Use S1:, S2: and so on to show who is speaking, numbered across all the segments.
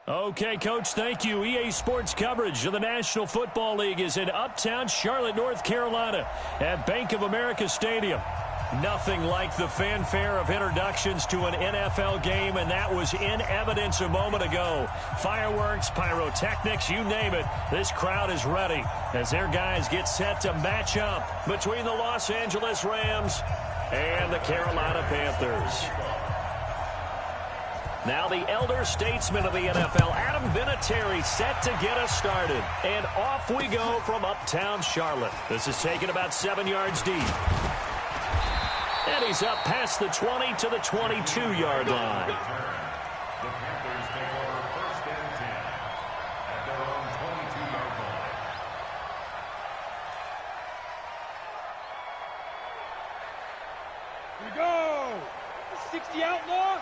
S1: Okay, Coach, thank you. EA Sports coverage of the National Football League is in uptown Charlotte, North Carolina at Bank of America Stadium. Nothing like the fanfare of introductions to an NFL game, and that was in evidence a moment ago. Fireworks, pyrotechnics, you name it. This crowd is ready as their guys get set to match up between the Los Angeles Rams and the Carolina Panthers. Now the elder statesman of the NFL, Adam Vinatieri, set to get us started. And off we go from uptown Charlotte. This is taken about 7 yards deep. And he's up past the 20 to the 22-yard line.
S2: The Panthers take over 1st and 10 at their own 22-yard line.
S3: Here we go. 60 outlaw.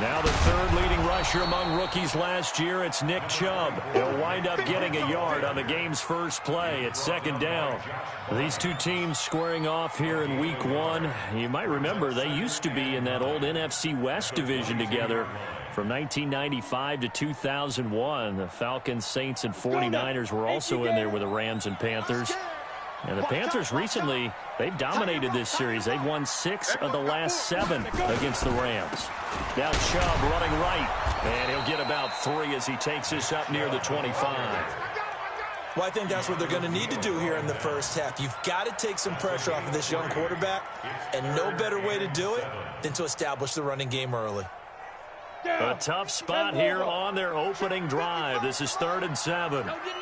S1: Now the third leading rusher among rookies last year, it's Nick Chubb. He'll wind up getting a yard on the game's first play. It's 2nd down. These two teams squaring off here in week 1. You might remember they used to be in that old NFC West division together from 1995 to 2001. The Falcons, Saints, and 49ers were also in there with the Rams and Panthers. And the Panthers recently, they've dominated this series. They've won 6 of the last 7 against the Rams. Now Chubb running right, and he'll get about 3 as he takes this up near the 25.
S4: Well, I think that's what they're going to need to do here in the first half. You've got to take some pressure off of this young quarterback, and no better way to do it than to establish the running game early.
S1: A tough spot here on their opening drive. This is 3rd and 7.
S3: Don't get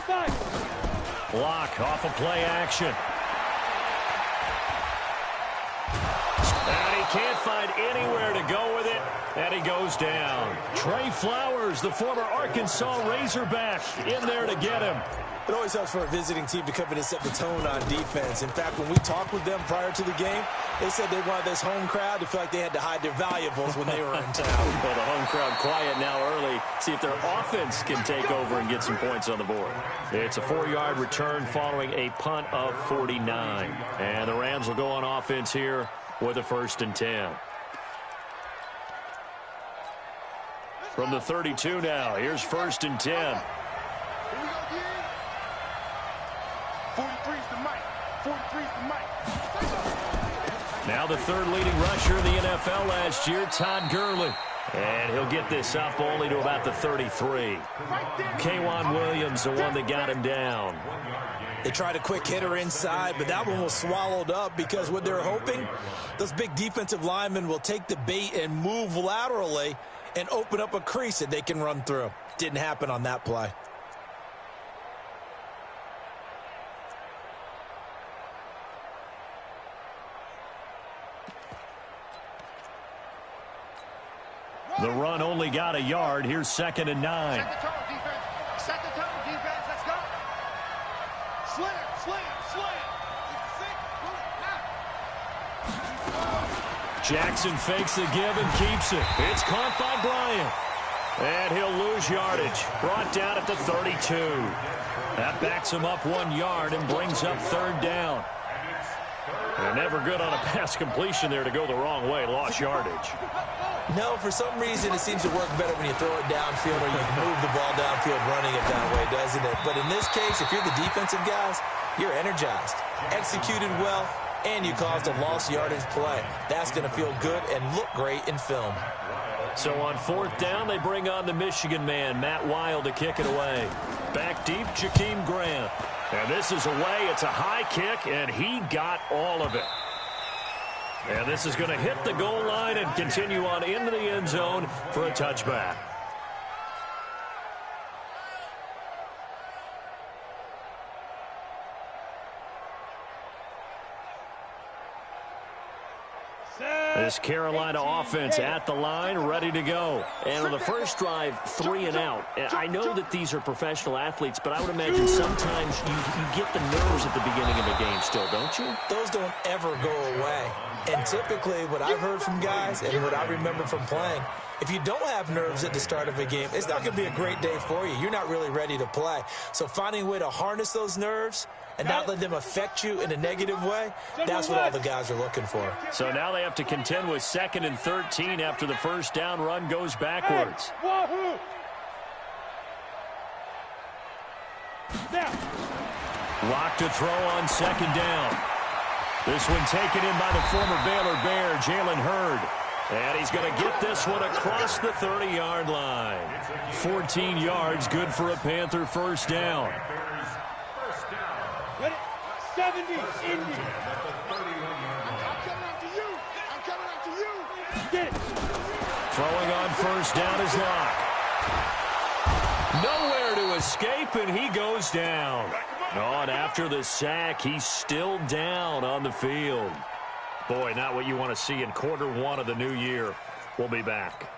S3: nervous.
S1: Block off of play action. And he can't find anywhere to go with it, and he goes down. Trey Flowers, the former Arkansas Razorback, in there to get him.
S4: It always helps for a visiting team to come in and set the tone on defense. In fact, when we talked with them prior to the game, they said they wanted this home crowd to feel like they had to hide their valuables when they were in town.
S1: Well, the home crowd quiet now early. See if their offense can take over and get some points on the board. It's a 4-yard return following a punt of 49. And the Rams will go on offense here with a 1st and 10. From the 32 now, here's 1st and 10.
S3: 43's the mic. 43's the mic.
S1: Now the third leading rusher in the NFL last year, Todd Gurley. And he'll get this up only to about the 33. K'Wan Williams, the one that got him down.
S4: They tried a quick hitter inside, but that one was swallowed up because what they're hoping, those big defensive linemen will take the bait and move laterally and open up a crease that they can run through. Didn't happen on that play.
S1: The run only got a yard. Here's 2nd and 9.
S3: Set the tone, defense. Set the tone, defense. Let's go. Slam, slam, slam.
S1: Jackson fakes the give and keeps it. It's caught by Bryant. And he'll lose yardage. Brought down at the 32. That backs him up 1 yard and brings up 3rd down. They're never good on a pass completion there to go the wrong way. Lost yardage.
S4: No, for some reason it seems to work better when you throw it downfield or you move the ball downfield running it that way, doesn't it? But in this case, if you're the defensive guys, you're energized, executed well, and you caused a lost yardage play. That's going to feel good and look great in film.
S1: So on 4th down, they bring on the Michigan man, Matt Wild, to kick it away. Back deep, Jakeem Grant. And this is away. It's a high kick, and he got all of it. And this is going to hit the goal line and continue on into the end zone for a touchback. This Carolina offense at the line, ready to go. And on the first drive, 3 and out. I know that these are professional athletes, but I would imagine sometimes you get the nerves at the beginning of the game still, don't you?
S4: Those don't ever go away. And typically what I've heard from guys and what I remember from playing, if you don't have nerves at the start of a game, it's not going to be a great day for you. You're not really ready to play. So finding a way to harness those nerves and not let them affect you in a negative way, that's what all the guys are looking for.
S1: So now they have to continue contend with 2nd and 13 after the first down run goes backwards. Lock to throw on 2nd down. This one taken in by the former Baylor Bear, Jalen Hurd. And he's going to get this one across the 30-yard line. 14 yards, good for a Panther first down.
S3: 70, Indy. I'm coming after you. I'm coming after you. Get it.
S1: Throwing on first down is Locke. Nowhere to escape, and he goes down. And after the sack, he's still down on the field. Boy, not what you want to see in quarter one of the new year. We'll be back.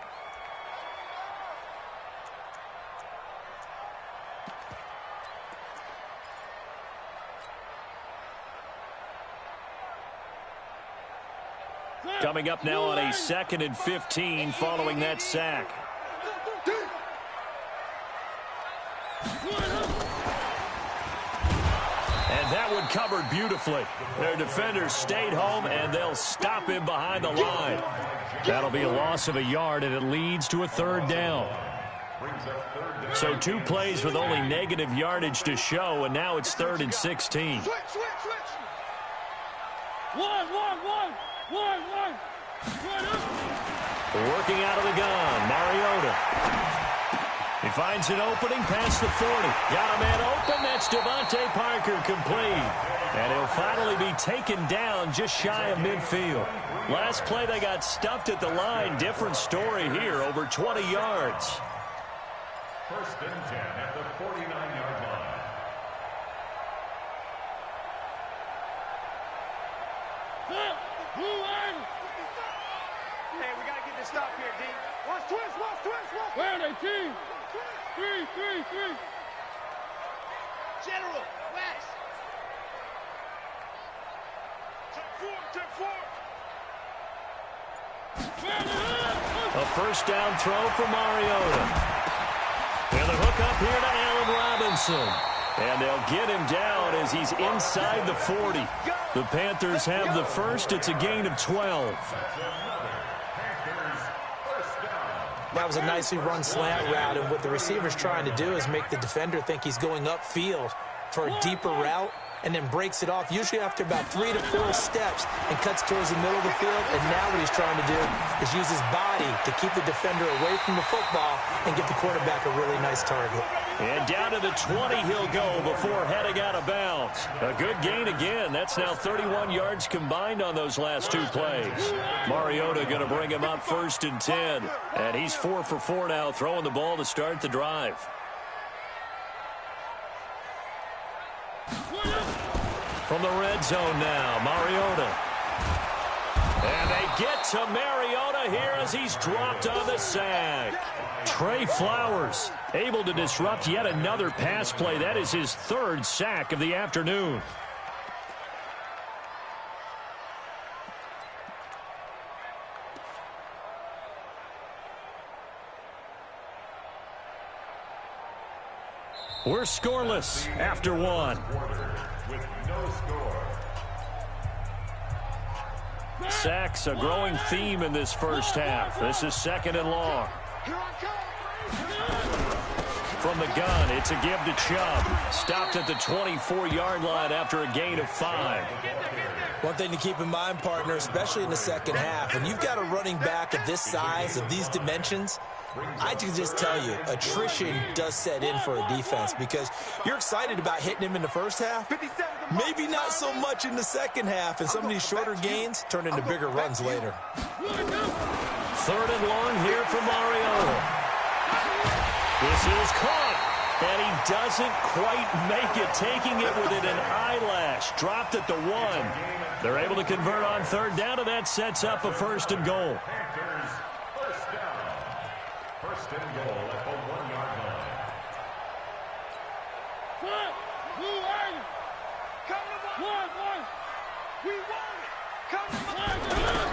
S1: Coming up now on a 2nd and 15 following that sack. And that one covered beautifully. Their defenders stayed home, and they'll stop him behind the line. That'll be a loss of a yard, and it leads to a 3rd down. So 2 plays with only negative yardage to show, and now it's 3rd and 16. Working out of the gun, Mariota. He finds an opening past the 40. Got a man open. That's Devontae Parker complete. And he'll finally be taken down just shy of midfield. Last play, they got stuffed at the line. Different story here, over 20 yards.
S2: 1st and 10 at the 49-yard line.
S3: Hey, we got to get this stop here, D. Watch twist. Where are they, team? 3. General, West. 10-4.
S1: A first down throw for Mariota. And the hook up here to Allen Robinson. And they'll get him down as he's inside the 40. The Panthers have the first. It's a gain of 12.
S4: That was a nicely run slant route, and what the receiver's trying to do is make the defender think he's going upfield for a deeper route, and then breaks it off, usually after about 3 to 4 steps, and cuts towards the middle of the field. And now what he's trying to do is use his body to keep the defender away from the football and give the quarterback a really nice target.
S1: And down to the 20 he'll go before heading out of bounds. A good gain again. That's now 31 yards combined on those last 2 plays. Mariota going to bring him up 1st and 10. And he's 4 for 4 now, throwing the ball to start the drive. From the red zone now, Mariota. And they get to Mariota here as he's dropped on the sack. Trey Flowers able to disrupt yet another pass play. That is his 3rd sack of the afternoon. We're scoreless after 1.
S2: With no score.
S1: Sacks, a growing theme in this first half. This is 2nd and long. From the gun, it's a give to Chubb. Stopped at the 24-yard line after a gain of 5.
S4: One thing to keep in mind, partner, especially in the second half, when you've got a running back of this size, of these dimensions, I can just tell you, attrition does set in for a defense because you're excited about hitting him in the first half. Maybe not so much in the second half, and some of these shorter gains turn into bigger runs later.
S1: 3rd and long here for Mariota. This is caught, and he doesn't quite make it, taking it within an eyelash. Dropped at the 1. They're able to convert on 3rd down, and that sets up a 1st and goal.
S2: First and goal at the 1-yard line.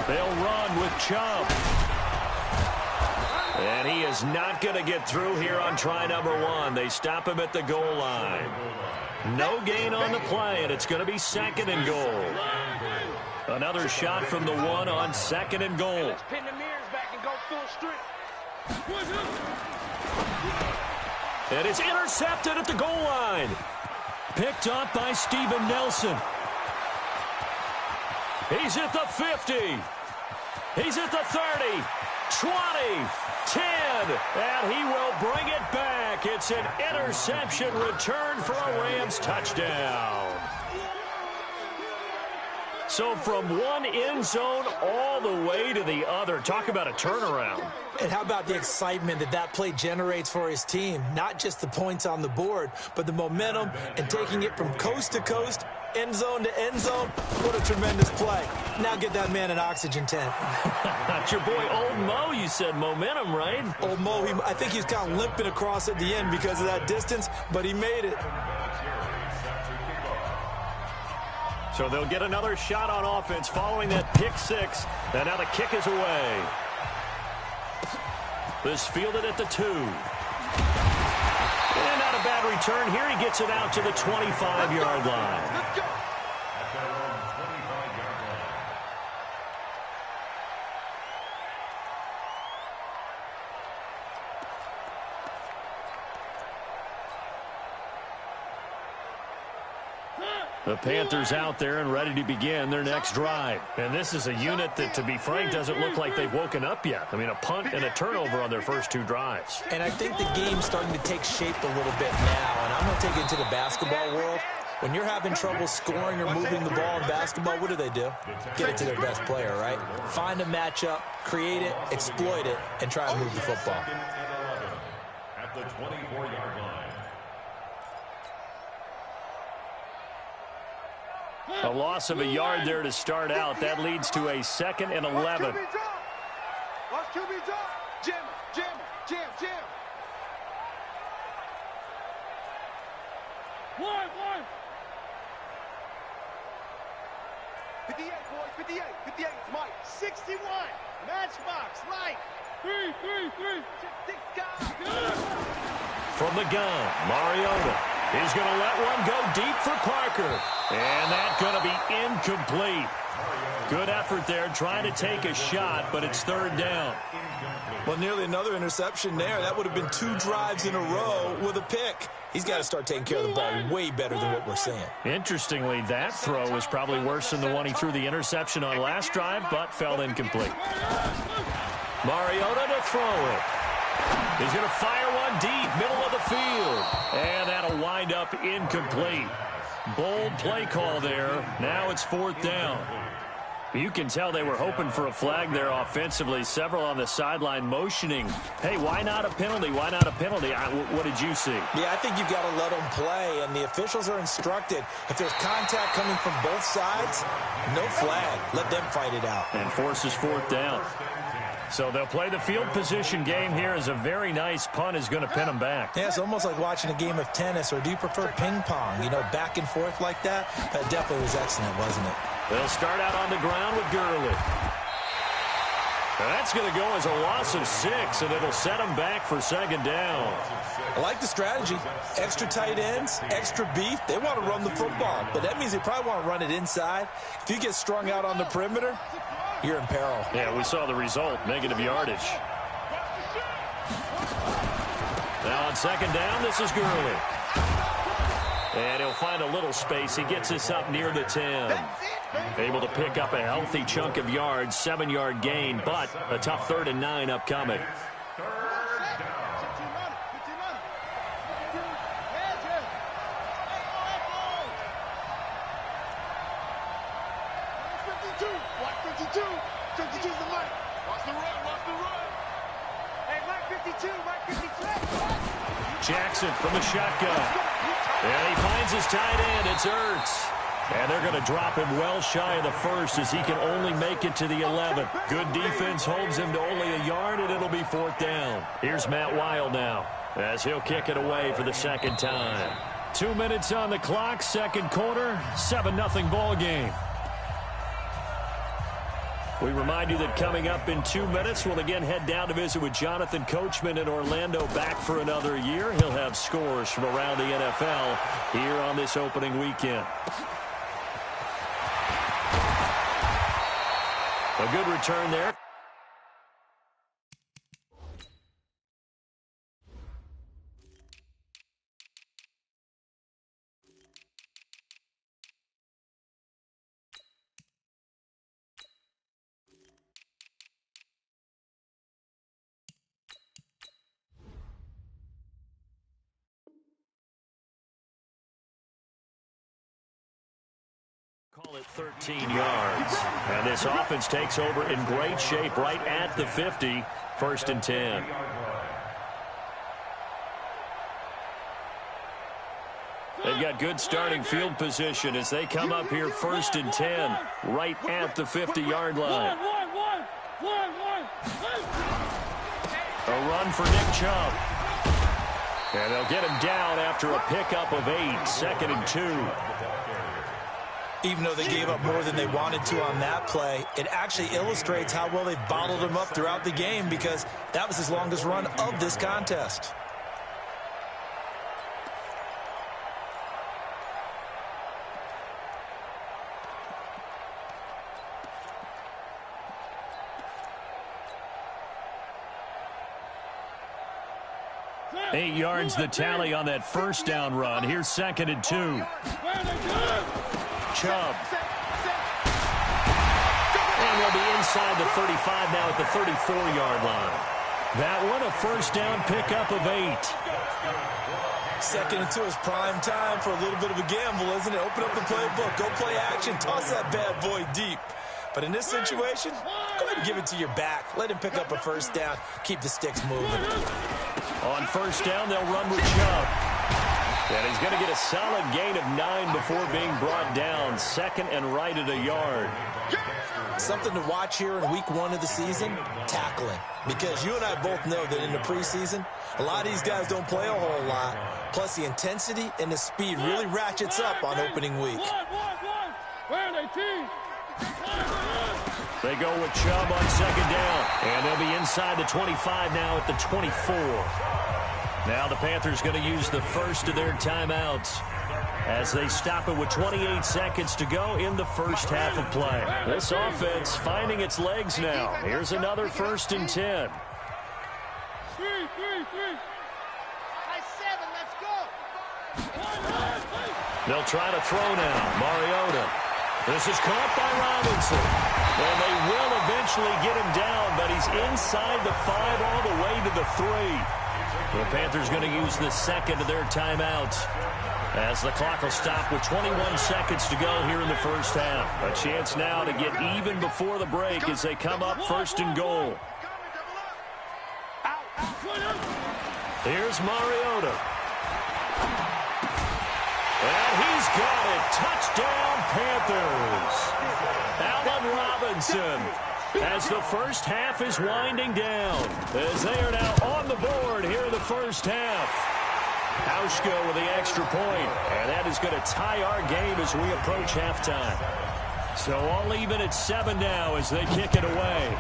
S1: They'll run with Chubb. And he is not going to get through here on try number 1. They stop him at the goal line. No gain on the play, and it's going to be 2nd and goal. Another shot from the one on 2nd and goal.
S3: Let's pin the mirrors back and go full strength.
S1: And it's intercepted at the goal line. Picked up by Steven Nelson. He's at the 50. He's at the 30. 20. 10. And he will bring it back. It's an interception return for a Rams touchdown. So from one end zone all the way to the other. Talk about a turnaround.
S4: And how about the excitement that that play generates for his team? Not just the points on the board, but the momentum and taking it from coast to coast, end zone to end zone. What a tremendous play. Now get that man an oxygen tent.
S1: That's your boy Old Mo. You said momentum, right?
S4: Old Mo, I think he's kind of limping across at the end because of that distance, but he made it.
S1: So they'll get another shot on offense following that pick six. And now the kick is away. This fielded at the 2. And not a bad return here. He gets it out to the 25-yard line.
S3: Let's go.
S2: At their own 25-yard line.
S1: The Panthers out there and ready to begin their next drive. And this is a unit that, to be frank, doesn't look like they've woken up yet. I mean, a punt and a turnover on their first 2 drives.
S4: And I think the game's starting to take shape a little bit now. And I'm going to take it into the basketball world. When you're having trouble scoring or moving the ball in basketball, what do? Get it to their best player, right? Find a matchup, create it, exploit it, and try and move the football.
S2: At the 24-yard line.
S1: A loss of a yard there to start out. That leads to a 2nd and 11.
S3: Watch QB drop. Jam, jam, jam, jam. 1. 58, boys, 58, 58, Mike. 61, matchbox, right. 3. 6 guys.
S1: From the gun, Mariota is going to let one go deep for Parker. And that's going to be incomplete. Good effort there trying to take a shot, but it's 3rd down.
S4: Well, nearly another interception there. That would have been 2 drives in a row with a pick. He's got to start taking care of the ball way better than what we're seeing.
S1: Interestingly, that throw was probably worse than the one he threw the interception on last drive, but fell incomplete. Mariota to throw it. He's going to fire one deep, middle of the field. And that'll wind up incomplete. Bold play call there. Now it's 4th down. You can tell they were hoping for a flag there offensively. Several on the sideline motioning. Hey, why not a penalty? Why not a penalty? What did you see?
S4: Yeah, I think you've got to let them play, and the officials are instructed. If there's contact coming from both sides, no flag. Let them fight it out.
S1: And forces 4th down. So they'll play the field position game here as a very nice punt is going to pin them back.
S4: Yeah, it's almost like watching a game of tennis, or do you prefer ping pong? You know, back and forth like that? That definitely was excellent, wasn't it?
S1: They'll start out on the ground with Gurley. That's going to go as a loss of 6, and it'll set them back for 2nd down.
S4: I like the strategy. Extra tight ends, extra beef. They want to run the football, but that means they probably want to run it inside. If you get strung out on the perimeter, you're in peril.
S1: Yeah, we saw the result, negative yardage. Now on 2nd down, this is Gurley. And he'll find a little space. He gets us up near the 10. Able to pick up a healthy chunk of yards, 7-yard gain, but a tough 3rd and 9 upcoming. Jackson from the shotgun. And he finds his tight end. It's Ertz. And they're going to drop him well shy of the 1st as he can only make it to the 11th. Good defense holds him to only a yard, and it'll be 4th down. Here's Matt Wild now as he'll kick it away for the 2nd time. 2 minutes on the clock, 2nd quarter, 7-0 ball game. We remind you that coming up in 2 minutes, we'll again head down to visit with Jonathan Coachman in Orlando, back for another year. He'll have scores from around the NFL here on this opening weekend. A good return there. Call it 13 yards. And this offense takes over in great shape right at the 50. 1st and 10. They've got good starting field position as they come up here 1st and 10 right at the 50-yard line. A run for Nick Chubb. And they'll get him down after a pickup of 8. 2nd and 2.
S4: Even though they gave up more than they wanted to on that play, it actually illustrates how well they've bottled him up throughout the game because that was his longest run of this contest.
S1: Eight yards the tally on that first down run. Here's 2nd and 2. Chubb. And they'll be inside the 35 now at the 34-yard line. That one, a first down pickup of 8.
S4: 2nd and 2 is prime time for a little bit of a gamble, isn't it? Open up the playbook, go play action, toss that bad boy deep. But in this situation, go ahead and give it to your back. Let him pick up a first down. Keep the sticks moving.
S1: On first down, they'll run with Chubb. And he's going to get a solid gain of 9 before being brought down. 2nd and right at a yard.
S4: Something to watch here in week 1 of the season, tackling. Because you and I both know that in the preseason, a lot of these guys don't play a whole lot. Plus, the intensity and the speed really ratchets up on opening week.
S1: They go with Chubb on 2nd down. And they'll be inside the 25 now at the 24. Now the Panthers going to use the first of their timeouts as they stop it with 28 seconds to go in the first half of play. This offense finding its legs now. Here's another 1st and 10.
S3: 3. High 7, let's go.
S1: They'll try to throw now. Mariota. This is caught by Robinson. And they will eventually get him down, but he's inside the 5 all the way to the 3. The Panthers going to use the second of their timeouts as the clock will stop with 21 seconds to go here in the first half. A chance now to get even before the break as they come up 1st and goal. Here's Mariota. And he's got it. Touchdown, Panthers. Allen Robinson. As the first half is winding down, as they are now on the board here in the first half. Hauschko with the extra point, and that is going to tie our game as we approach halftime. So all even at 7 now as they kick it away.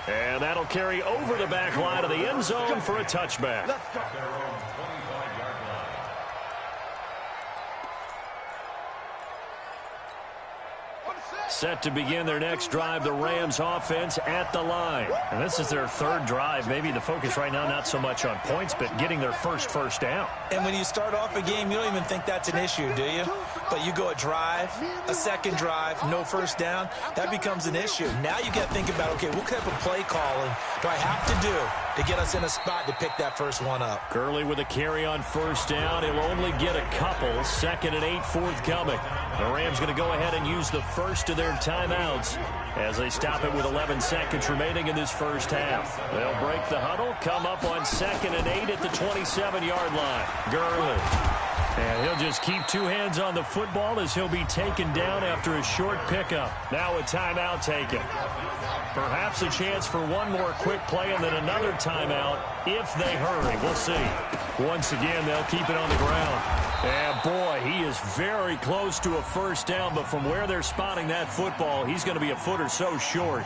S1: And that'll carry over the back line of the end zone for a touchback. Set to begin their next drive, the Rams offense at the line. And this is their 3rd drive. Maybe the focus right now not so much on points, but getting their first down.
S4: And when you start off a game, you don't even think that's an issue, do you? But you go a drive, a 2nd drive, no first down, that becomes an issue. Now you got to think about, okay, what type of play calling do I have to do to get us in a spot to pick that first one up?
S1: Gurley with a carry on first down. He'll only get a couple. 2nd and 8 forthcoming. The Rams going to go ahead and use the first of their timeouts as they stop it with 11 seconds remaining in this first half. They'll break the huddle, come up on 2nd and 8 at the 27-yard line. Gurley. And he'll just keep 2 hands on the football as he'll be taken down after a short pickup. Now a timeout taken. Perhaps a chance for one more quick play and then another timeout if they hurry. We'll see. Once again, they'll keep it on the ground. And boy, he is very close to a first down, but from where they're spotting that football, he's going to be a foot or so short.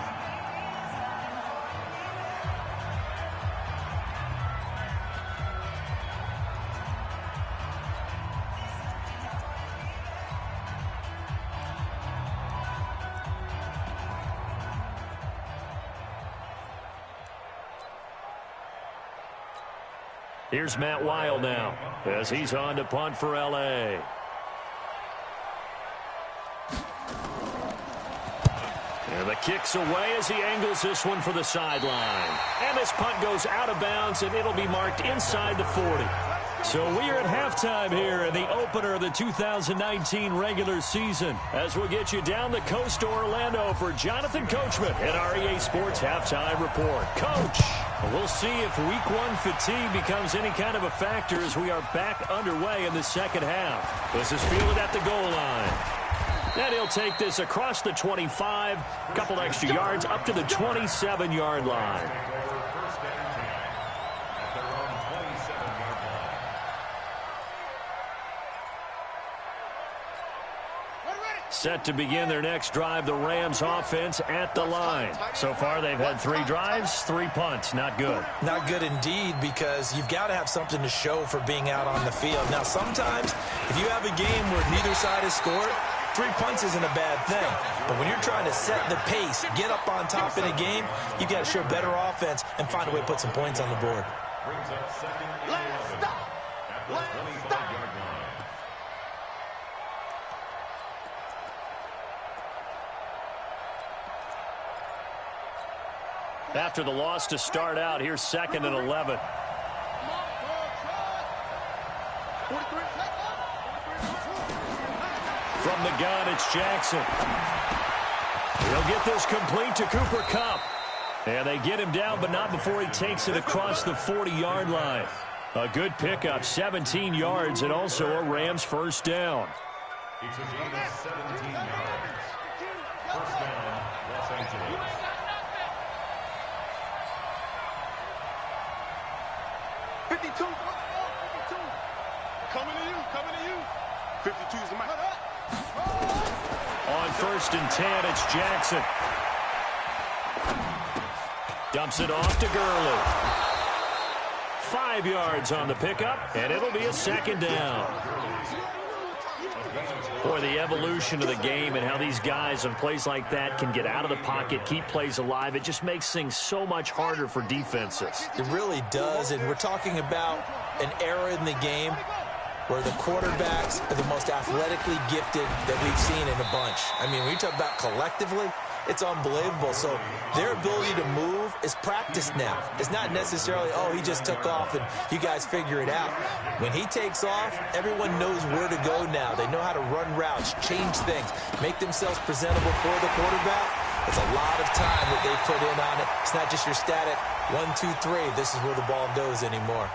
S1: Here's Matt Weil now as he's on to punt for L.A. And the kick's away as he angles this one for the sideline. And this punt goes out of bounds, and it'll be marked inside the 40. So we are at halftime here in the opener of the 2019 regular season as we'll get you down the coast to Orlando for Jonathan Coachman at our EA Sports Halftime Report. Coach, we'll see if week one fatigue becomes any kind of a factor as we are back underway in the second half. This is fielded at the goal line. And he'll take this across the 25, a couple extra yards up to the 27-yard line. Set to begin their next drive, the Rams offense at the line. So far, they've had 3 drives, 3 punts. Not good.
S4: Not good indeed, because you've got to have something to show for being out on the field. Now, sometimes, if you have a game where neither side has scored, 3 punts isn't a bad thing. But when you're trying to set the pace, get up on top in a game, you've got to show better offense and find a way to put some points on the board.
S2: Brings up second and 11 at the 25-yard line.
S1: After the loss to start out, here's second and 11. From the gun, it's Jackson. He'll get this complete to Cooper Kupp. And they get him down, but not before he takes it across the 40-yard line. A good pickup, 17 yards, and also a Rams first down.
S2: It's a gain of 17 yards. First down, Los Angeles.
S3: 52. Coming to you. 52 is the mic.
S1: On first and 10, it's Jackson. Dumps it off to Gurley. 5 yards on the pickup, and it'll be a second down. Boy, the evolution of the game and how these guys in plays like that can get out of the pocket, keep plays alive, it just makes things so much harder for defenses.
S4: It really does, and we're talking about an era in the game where the quarterbacks are the most athletically gifted that we've seen in a bunch. I mean, when you talk about collectively, it's unbelievable. So their ability to move is practiced now. It's not necessarily, oh, he just took off and you guys figure it out. When he takes off, everyone knows where to go now. They know how to run routes, change things, make themselves presentable for the quarterback. It's a lot of time that they put in on it. It's not just your static 1, 2, 3. This is where the ball goes anymore.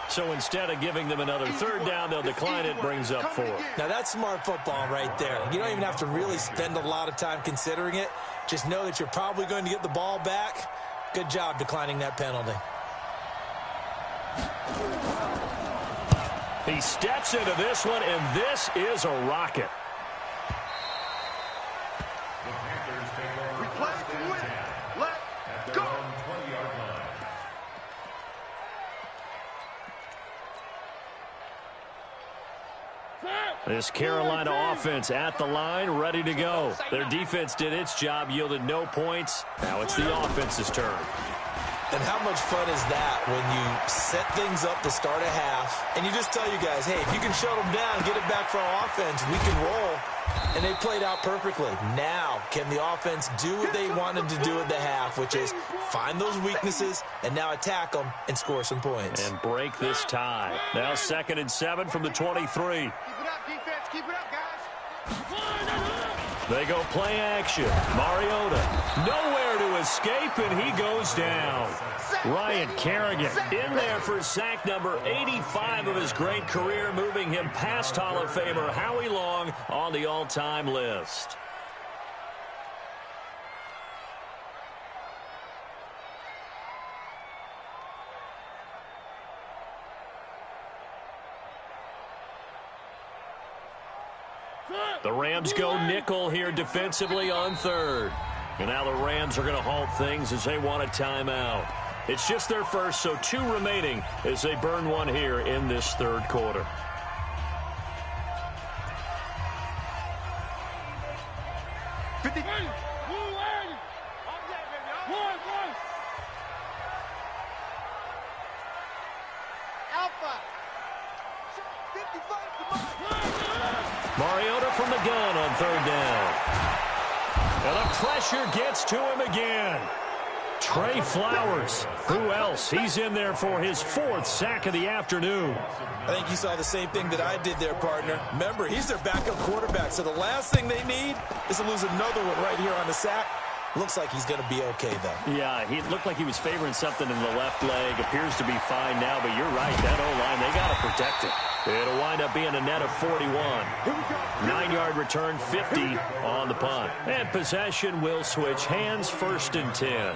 S1: So instead of giving them another third down, they'll decline it, brings up 4.
S4: Now, that's smart football right there. You don't even have to really spend a lot of time considering it. Just know that you're probably going to get the ball back. Good job declining that penalty.
S1: He steps into this one, and this is a rocket.
S2: The Panthers take over.
S3: We play to win. Let's go.
S2: 20-yard line.
S1: This Carolina offense at the line, ready to go. Their defense did its job, yielded no points. Now it's the offense's turn.
S4: And how much fun is that when you set things up to start a half, and you just tell you guys, hey, if you can shut them down, get it back for our offense, we can roll. And they played out perfectly. Now, can the offense do what they wanted to do at the half, which is find those weaknesses and now attack them and score some points.
S1: And break this tie. Now 2nd and 7 from the 23.
S3: Keep it up, defense. Keep it up, guys.
S1: They go play action. Mariota nowhere to escape, and he goes down. Ryan Kerrigan in there for sack number 85 of his great career, moving him past Hall of Famer Howie Long on the all-time list. The Rams go nickel here defensively on 3rd. And now the Rams are going to halt things as they want a timeout. It's just their first, so 2 remaining as they burn one here in this 3rd quarter. Mariota from the gun on third down. And the pressure gets to him again. Trey Flowers. Who else? He's in there for his 4th sack of the afternoon.
S4: I think you saw the same thing that I did there, partner. Remember, he's their backup quarterback, so the last thing they need is to lose another one right here on the sack. Looks like he's going to be okay, though.
S1: Yeah, he looked like he was favoring something in the left leg. Appears to be fine now, but you're right. That O-line, they got to protect it. It'll wind up being a net of 41. 9-yard return, 50 on the punt. And possession will switch hands, 1st and 10.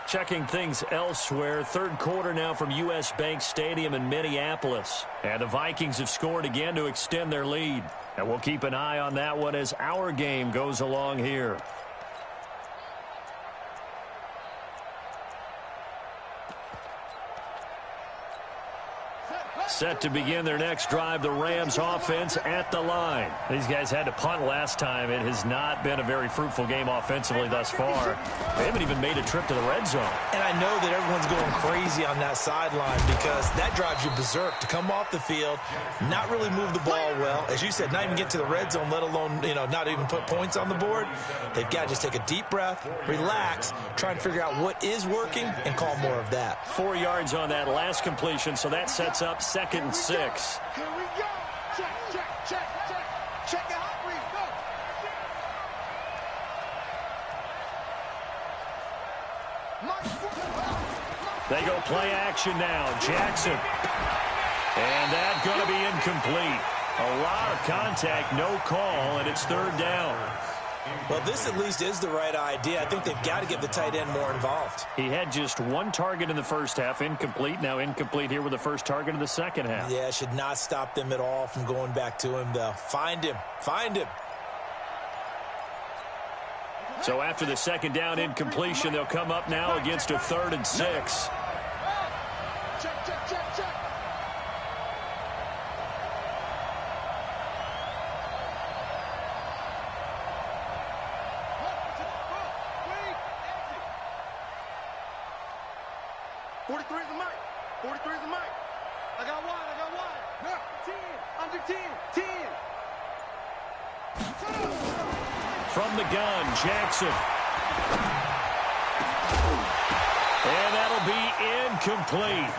S1: Checking things elsewhere. 3rd quarter now from U.S. Bank Stadium in Minneapolis. And the Vikings have scored again to extend their lead. And we'll keep an eye on that one as our game goes along here. Set to begin their next drive, the Rams offense at the line. These guys had to punt last time. It has not been a very fruitful game offensively thus far. They haven't even made a trip to the red zone. And I know that everyone's going crazy on that sideline because that drives you berserk to come off the field, not really move the ball well. As you said, not even get to the red zone, let alone, not even put points on the board. They've got to just take a deep breath, relax, try and figure out what is working and call more of that. 4 yards on that last completion, so that sets up 2nd and 6.
S3: Here we go. Check, check, check, check. Check it out, please. Go.
S1: They go play action now. Jackson. And that's going to be incomplete. A lot of contact, no call, and it's 3rd down.
S4: Well, this at least is the right idea. I think they've got to get the tight end more involved.
S1: He had just 1 target in the first half, incomplete. Now incomplete here with the first target of the second half.
S4: Yeah, should not stop them at all from going back to him, though. Find him. Find him.
S1: So after the 2nd down incompletion, they'll come up now against a 3rd and 6.
S3: Check, check, check, check.
S1: From the gun, Jackson. And that'll be incomplete.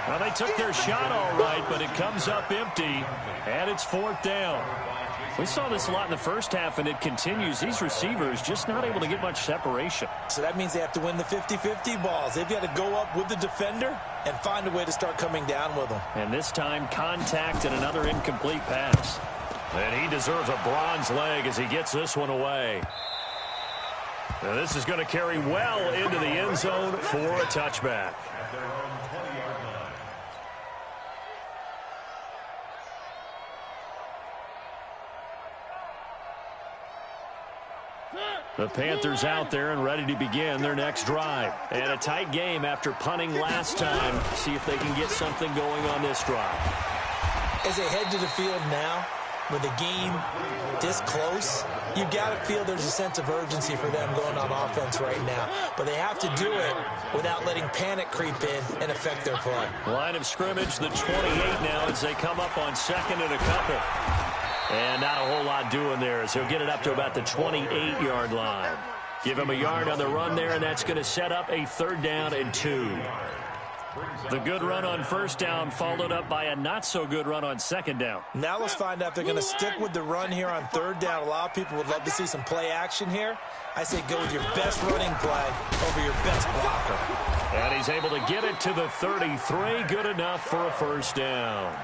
S1: Well, they took their shot all right, but it comes up empty, and it's 4th down. We saw this a lot in the first half, and it continues. These receivers just not able to get much separation.
S4: So that means they have to win the 50-50 balls. They've got to go up with the defender and find a way to start coming down with them.
S1: And this time, contact and another incomplete pass. And he deserves a bronze leg as he gets this one away. Now this is going to carry well into the end zone for a touchback. The Panthers out there and ready to begin their next drive. And a tight game after punting last time. See if they can get something going on this drive.
S4: As they head to the field now, with the game this close, you've got to feel there's a sense of urgency for them going on offense right now. But they have to do it without letting panic creep in and affect their play.
S1: Line of scrimmage, the 28 now as they come up on 2nd and a couple. And not a whole lot doing there as he'll get it up to about the 28-yard line. Give him a yard on the run there, and that's going to set up a 3rd down and 2. The good run on 1st down followed up by a not-so-good run on 2nd down.
S4: Now let's find out if they're going to stick with the run here on 3rd down. A lot of people would love to see some play action here. I say go with your best running play over your best blocker.
S1: And he's able to get it to the 33. Good enough for a 1st down.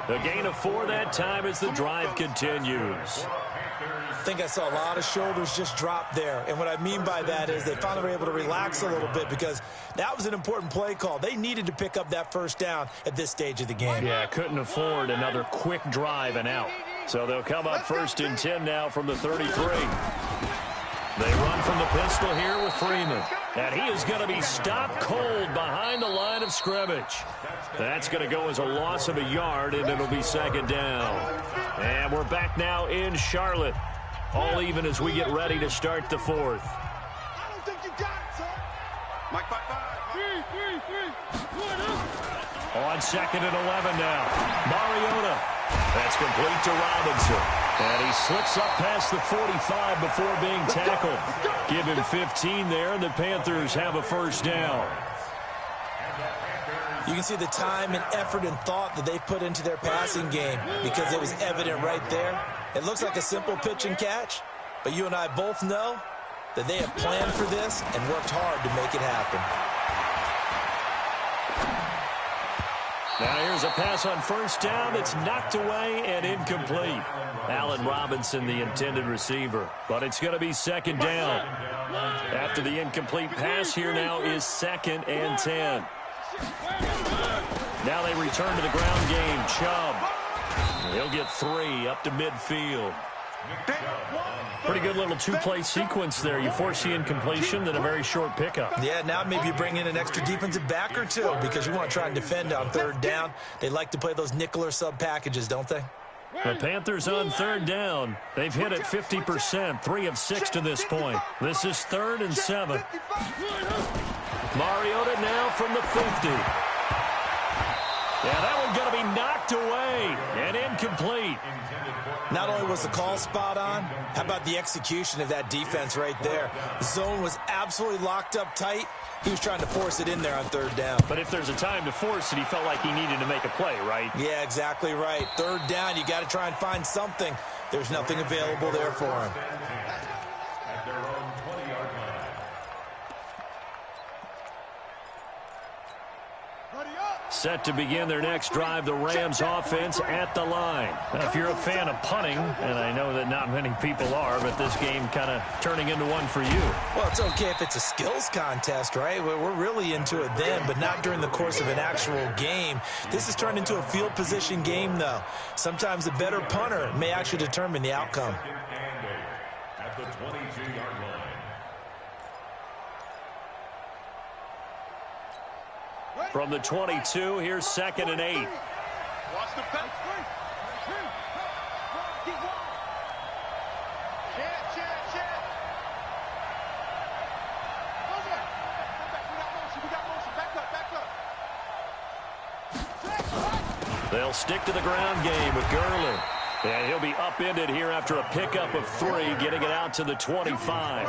S1: The gain of 4 that time as the drive continues.
S4: I think I saw a lot of shoulders just drop there. And what I mean by that is they finally were able to relax a little bit because that was an important play call. They needed to pick up that 1st down at this stage of the game.
S1: Yeah, couldn't afford another quick drive and out. So they'll come up 1st and 10 now from the 33. They run from the pistol here with Freeman. And he is going to be stopped cold behind the line of scrimmage. That's going to go as a loss of a yard, and it'll be 2nd down. And we're back now in Charlotte. All even as we get ready to start the 4th.
S3: I don't think you got it, son. Mike, bye.
S1: On 2nd and 11 now. Mariota That's complete to Robinson. And he slips up past the 45 before being tackled. Give him 15 there, and the Panthers have a first down.
S4: You can see the time and effort and thought that they put into their passing game because it was evident right there. It looks like a simple pitch and catch, but you and I both know that they have planned for this and worked hard to make it happen.
S1: Now here's a pass on first down. It's knocked away and incomplete. Allen Robinson, the intended receiver. But it's going to be second down. After the incomplete pass, here now is 2nd and 10. Now they return to the ground game. Chubb. He'll get 3 up to midfield. Pretty good little two-play sequence there. You force the incompletion, then a very short pickup.
S4: Yeah, now maybe you bring in an extra defensive back or two because you want to try and defend on third down. They like to play those nickel or sub packages, don't they?
S1: The Panthers on third down. They've hit it 50%, 3 of 6 to this point. This is 3rd and 7. Mariota now from the 50. Yeah, that one's going to be knocked away and incomplete.
S4: Not only was the call spot on, how about the execution of that defense right there? The zone was absolutely locked up tight. He was trying to force it in there on third down.
S1: But if there's a time to force it, he felt like he needed to make a play, right?
S4: Yeah, exactly right. Third down, you got to try and find something. There's nothing available there for him.
S2: At their own 20-yard line.
S1: Set to begin their next drive, the Rams offense at the line. Now, if you're a fan of punting, and I know that not many people are, but this game kind of turning into one for you.
S4: Well, it's okay if it's a skills contest, right? We're really into it then, but not during the course of an actual game. This has turned into a field position game, though. Sometimes the better punter may actually determine the outcome.
S2: At the 22-yard line.
S1: From the 22, here's 2nd and 8.
S3: Watch the back.
S1: They'll stick to the ground game with Gurley. And he'll be upended here after a pickup of 3, getting it out to the 25.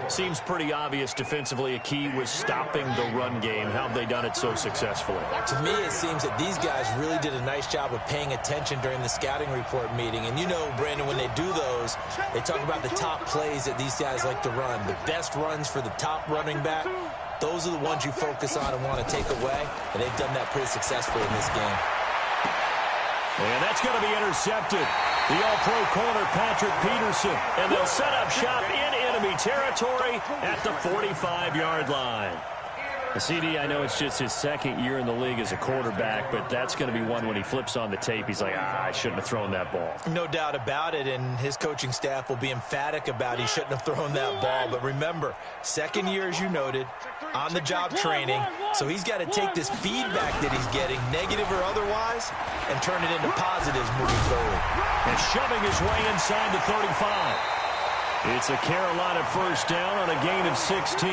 S1: Seems pretty obvious defensively a key was stopping the run game. How have they done it so successfully?
S4: To me, it seems that these guys really did a nice job of paying attention during the scouting report meeting. And you know, Brandon, when they do those, they talk about the top plays that these guys like to run. The best runs for the top running back, those are the ones you focus on and want to take away. And they've done that pretty successfully in this game.
S1: And that's going to be intercepted. The all-pro corner, Patrick Peterson. And they'll set up shop in enemy territory at the 45-yard line. CD, I know it's just his 2nd year in the league as a quarterback, but that's going to be one when he flips on the tape. He's like, I shouldn't have thrown that ball.
S4: No doubt about it, and his coaching staff will be emphatic about he shouldn't have thrown that ball. But remember, 2nd year, as you noted, on-the-job training, so he's got to take this feedback that he's getting, negative or otherwise, and turn it into positives moving forward.
S1: And shoving his way inside the 35. It's a Carolina first down on a gain of 16.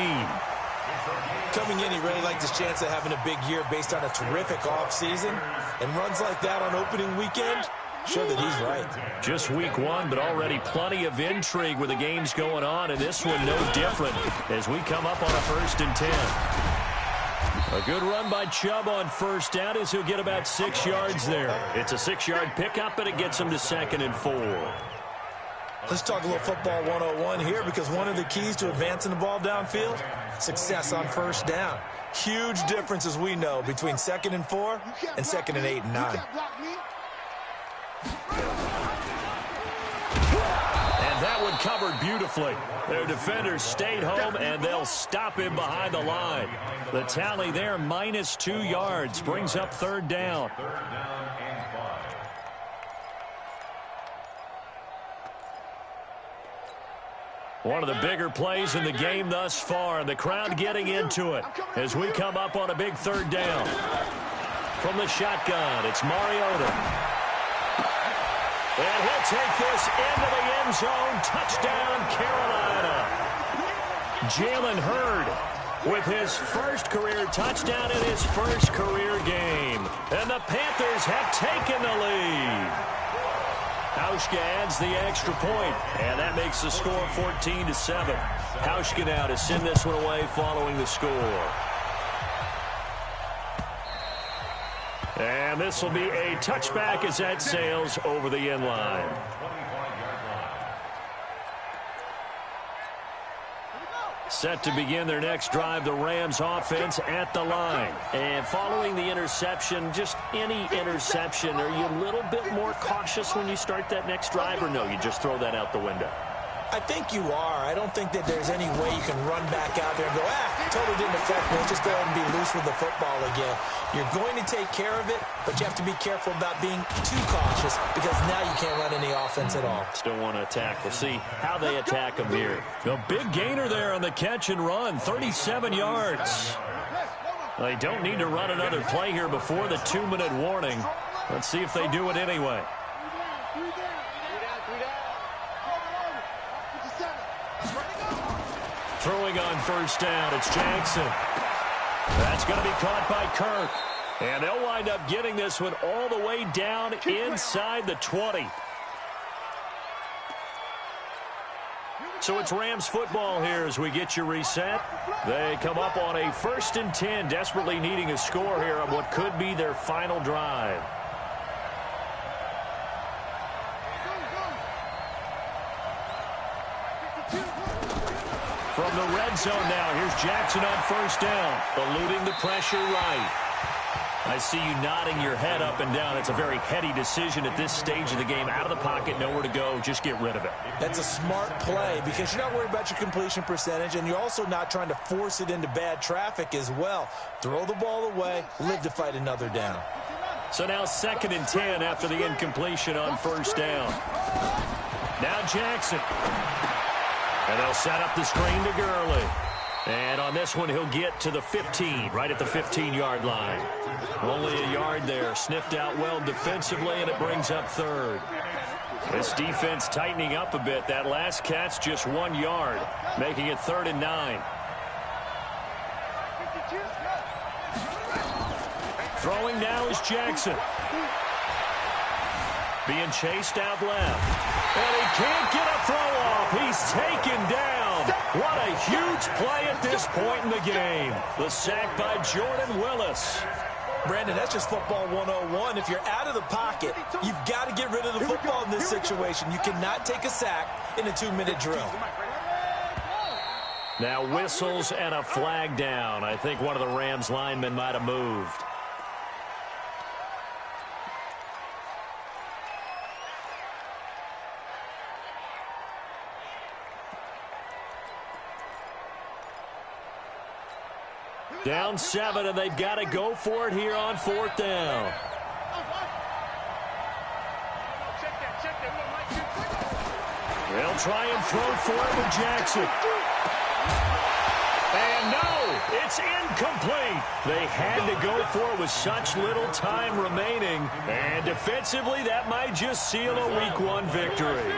S4: Coming in, he really liked his chance of having a big year based on a terrific offseason, and runs like that on opening weekend show that he's right.
S1: Just week 1, but already plenty of intrigue with the games going on, and this one no different as we come up on a 1st and 10. A good run by Chubb on first down as he'll get about 6 yards there. It's a 6-yard pickup, and it gets him to 2nd and 4.
S4: Let's talk a little football 101 here, because one of the keys to advancing the ball downfield, success on first down. Huge difference, as we know, between 2nd and 4 and 2nd and 8 and 9.
S1: And that one covered beautifully. Their defenders stayed home, and they'll stop him behind the line. The tally there, -2 yards, brings up 3rd down. One of the bigger plays in the game thus far. The crowd getting into it as we come up on a big 3rd down. From the shotgun, it's Mariota. And he'll take this into the end zone. Touchdown, Carolina. Jalen Hurd with his first career touchdown in his first career game. And the Panthers have taken the lead. Hauschka adds the extra point, and that makes the score 14-7. Hauschka now to send this one away following the score. And this will be a touchback as that sails over the end line. Set to begin their next drive, the Rams offense at the line. And following the interception, just any interception, are you a little bit more cautious when you start that next drive, or no, you just throw that out the window?
S4: I think you are. I don't think that there's any way you can run back out there and go, totally didn't affect me. Let's just go ahead and be loose with the football again. You're going to take care of it, but you have to be careful about being too cautious because now you can't run any offense at all.
S1: Still want to attack. We'll see how they attack them here. A big gainer there on the catch and run, 37 yards. They don't need to run another play here before the 2-minute warning. Let's see if they do it anyway. Throwing on first down, it's Jackson. That's going to be caught by Kirk. And they'll wind up getting this one all the way down inside the 20. So it's Rams football here as we get you reset. They come up on a 1st and 10, desperately needing a score here on what could be their final drive. From the red zone now, here's Jackson on first down, eluding the pressure right. I see you nodding your head up and down. It's a very heady decision at this stage of the game. Out of the pocket, nowhere to go, just get rid of it.
S4: That's a smart play because you're not worried about your completion percentage, and you're also not trying to force it into bad traffic as well. Throw the ball away, live to fight another down.
S1: So now 2nd and 10 after the incompletion on first down. Now Jackson. And they'll set up the screen to Gurley. And on this one, he'll get to the 15, right at the 15-yard line. Only a yard there. Sniffed out well defensively, and it brings up 3rd. This defense tightening up a bit. That last catch just 1 yard, making it 3rd and 9. Throwing now is Jackson. Being chased out left. And he can't get a throw off. He's taken down. What a huge play at this point in the game. The sack by Jordan Willis.
S4: Brandon, that's just football 101. If you're out of the pocket, you've got to get rid of the football in this situation. You cannot take a sack in a 2-minute drill.
S1: Now whistles and a flag down. I think one of the Rams linemen might have moved. Down 7, and they've got to go for it here on 4th down. They'll try and throw for it with Jackson. And no, it's incomplete. They had to go for it with such little time remaining. And defensively, that might just seal a Week 1 victory.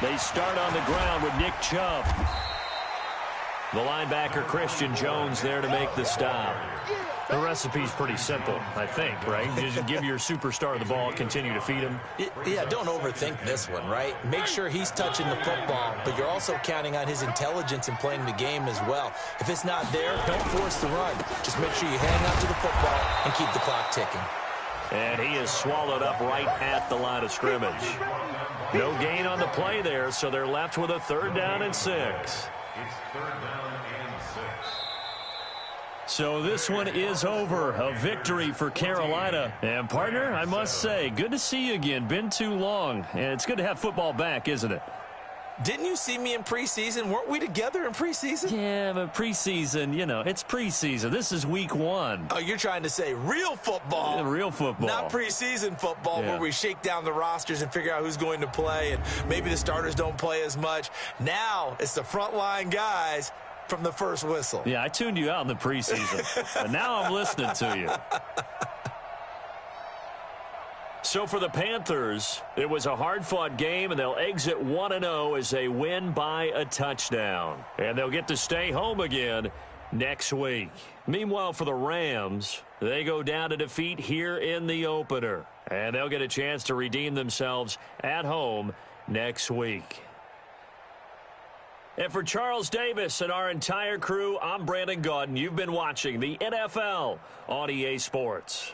S1: They start on the ground with Nick Chubb. The linebacker, Christian Jones, there to make the stop. The recipe's pretty simple, I think, right? Just give your superstar the ball, continue to feed him.
S4: Yeah, don't overthink this one, right? Make sure he's touching the football, but you're also counting on his intelligence in playing the game as well. If it's not there, don't force the run. Just make sure you hang on to the football and keep the clock ticking.
S1: And he is swallowed up right at the line of scrimmage. No gain on the play there, so they're left with a 3rd down and 6.
S2: It's 3rd down and 6.
S1: So this one is over. A victory for Carolina. And, partner, I must say, good to see you again. Been too long. And it's good to have football back, isn't it?
S4: Didn't you see me in preseason? Weren't we together in preseason?
S1: Yeah, but preseason, you know, it's preseason. This is Week 1.
S4: Oh, you're trying to say real football.
S1: Yeah, real football.
S4: Not preseason football where we shake down the rosters and figure out who's going to play, and maybe the starters don't play as much. Now it's the frontline guys from the first whistle.
S1: Yeah, I tuned you out in the preseason, but now I'm listening to you. So for the Panthers, it was a hard-fought game, and they'll exit 1-0 as they win by a touchdown. And they'll get to stay home again next week. Meanwhile, for the Rams, they go down to defeat here in the opener. And they'll get a chance to redeem themselves at home next week. And for Charles Davis and our entire crew, I'm Brandon Gaudin. You've been watching the NFL on EA Sports.